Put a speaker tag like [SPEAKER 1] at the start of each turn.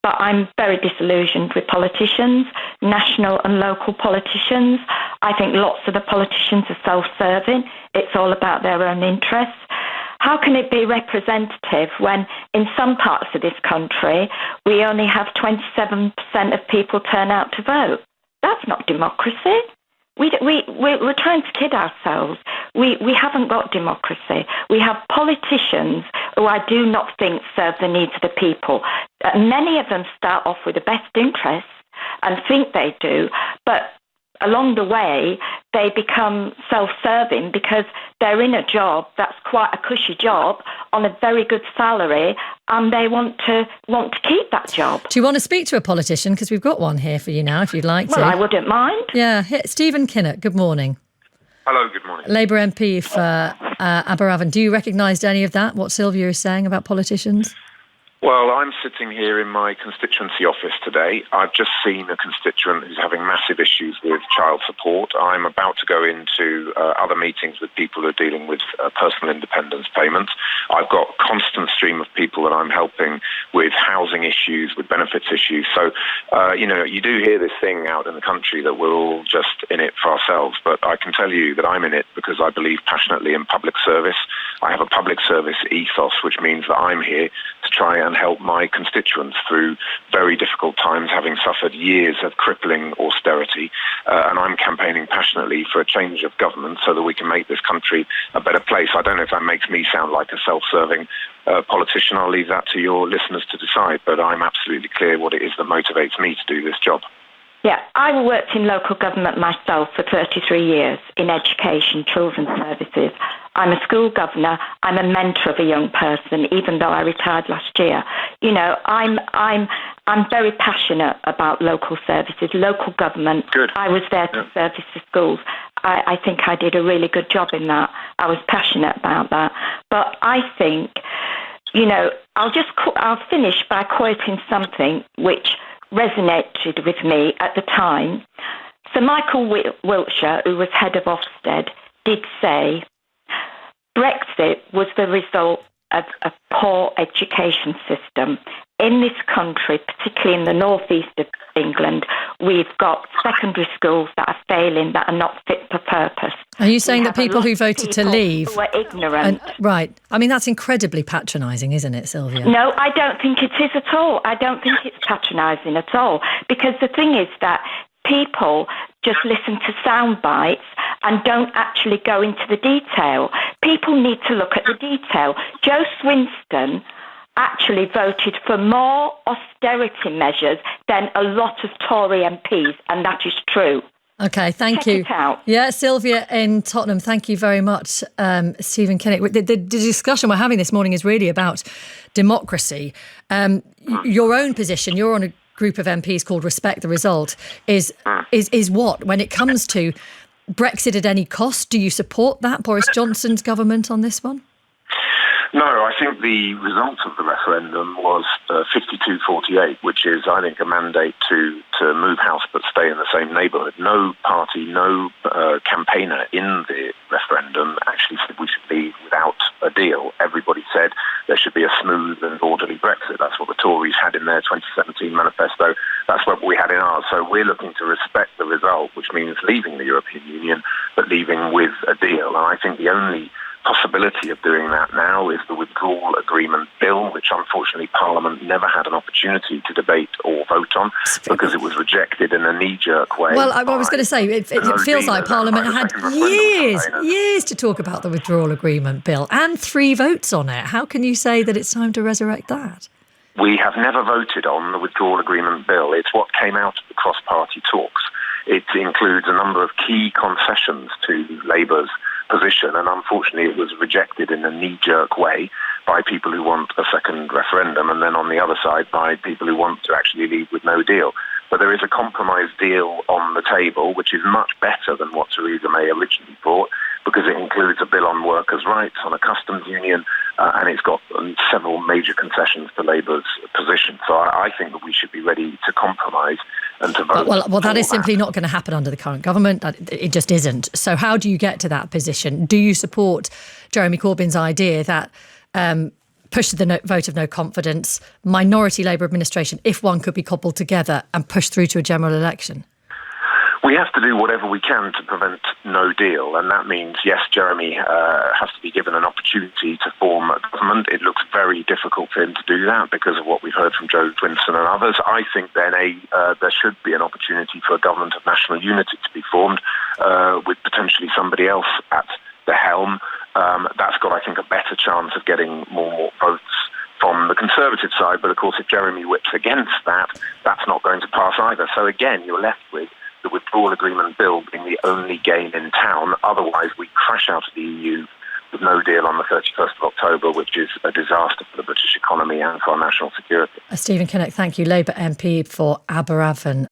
[SPEAKER 1] but I'm very disillusioned with politicians, national and local politicians. I think lots of the politicians are self-serving. It's all about their own interests. How can it be representative when in some parts of this country we only have 27% of people turn out to vote? That's not democracy. We're trying to kid ourselves. We haven't got democracy. We have politicians who I do not think serve the needs of the people. Many of them start off with the best interests and think they do, but along the way they become self-serving because they're in a job that's quite a cushy job on a very good salary, and they want to keep that job.
[SPEAKER 2] Do you want to speak to a politician? Because we've got one here for you now, if you'd like to.
[SPEAKER 1] Well, I wouldn't mind.
[SPEAKER 2] Yeah, Stephen Kinnock, good morning.
[SPEAKER 3] Hello, good morning.
[SPEAKER 2] Labour MP for Aberavon. Do you recognise any of that, what Sylvia is saying about politicians?
[SPEAKER 3] Well, I'm sitting here in my constituency office today. I've just seen a constituent who's having massive issues with child support. I'm about to go into other meetings with people who are dealing with personal independence payments. I've got a constant stream of people that I'm helping with housing issues, with benefits issues. So, you do hear this thing out in the country that we're all just in it for ourselves. But I can tell you that I'm in it because I believe passionately in public service. I have a public service ethos, which means that I'm here to try and help my constituents through very difficult times, having suffered years of crippling austerity. And I'm campaigning passionately for a change of government so that we can make this country a better place. I don't know if that makes me sound like a self-serving politician. I'll leave that to your listeners to decide, but I'm absolutely clear what it is that motivates me to do this job.
[SPEAKER 1] Yeah, I worked in local government myself for 33 years in education, children's services. I'm a school governor. I'm a mentor of a young person, even though I retired last year. You know, I'm very passionate about local services, local government.
[SPEAKER 3] Good.
[SPEAKER 1] I was there to service the schools. I think I did a really good job in that. I was passionate about that. But I think, I'll finish by quoting something which resonated with me at the time. Sir Michael Wiltshire, who was head of Ofsted, did say Brexit was the result of a poor education system. In this country, particularly in the northeast of England, we've got secondary schools that are failing, that are not fit for purpose.
[SPEAKER 2] Are you saying that people who voted to leave
[SPEAKER 1] who are ignorant?
[SPEAKER 2] Right. I mean, that's incredibly patronising, isn't it, Sylvia?
[SPEAKER 1] No, I don't think it is at all. I don't think it's patronising at all. Because the thing is that people just listen to sound bites and don't actually go into the detail. People need to look at the detail. Joe Swinston actually voted for more austerity measures than a lot of Tory MPs, and that is true.
[SPEAKER 2] Okay, thank you.
[SPEAKER 1] Check it out.
[SPEAKER 2] Yeah, Sylvia in Tottenham, thank you very much, Stephen Kinnock. The discussion we're having this morning is really about democracy. Your own position, you're on a group of MPs called Respect the Result, is what? When it comes to Brexit at any cost, do you support that, Boris Johnson's government on this one?
[SPEAKER 3] No, I think the result of the referendum was 52-48, which is, I think, a mandate to move house but stay in the same neighbourhood. No party, no campaigner in the referendum actually said we should leave without a deal. Everybody said there should be a smooth and orderly Brexit. That's what the Tories had in their 2017 manifesto. That's what we had in ours. So we're looking to respect the result, which means leaving the European Union, but leaving with a deal. And I think the only possibility of doing that now is the withdrawal agreement bill, which unfortunately Parliament never had an opportunity to debate or vote on because it was rejected in a knee-jerk way.
[SPEAKER 2] Well, I was going to say, it feels like Parliament had years to talk about the withdrawal agreement bill and 3 votes on it. How can you say that it's time to resurrect that?
[SPEAKER 3] We have never voted on the withdrawal agreement bill. It's what came out of the cross-party talks. It includes a number of key concessions to Labour's position, and unfortunately it was rejected in a knee-jerk way by people who want a second referendum, and then on the other side by people who want to actually leave with no deal. But there is a compromise deal on the table, which is much better than what Theresa May originally thought, because it includes a bill on workers' rights, on a customs union, and it's got several major concessions to Labour's position. So I think that we should be ready to compromise and to vote.
[SPEAKER 2] Well, that is simply not going to happen under the current government. It just isn't. So how do you get to that position? Do you support Jeremy Corbyn's idea that push to the vote of no confidence, minority Labour administration, if one could be cobbled together and pushed through to a general election?
[SPEAKER 3] We have to do whatever we can to prevent no deal, and that means, yes, Jeremy has to be given an opportunity to form a government. It looks very difficult for him to do that because of what we've heard from Joe Twinson and others. I think then there should be an opportunity for a government of national unity to be formed with potentially somebody else at the helm. That's got, I think, a better chance of getting more votes from the Conservative side. But, of course, if Jeremy whips against that, that's not going to pass either. So, again, you're left with the withdrawal agreement bill being the only game in town. Otherwise, we crash out of the EU with no deal on the 31st of October, which is a disaster for the British economy and for our national security.
[SPEAKER 2] Stephen Kinnock, thank you. Labour MP for Aberavon.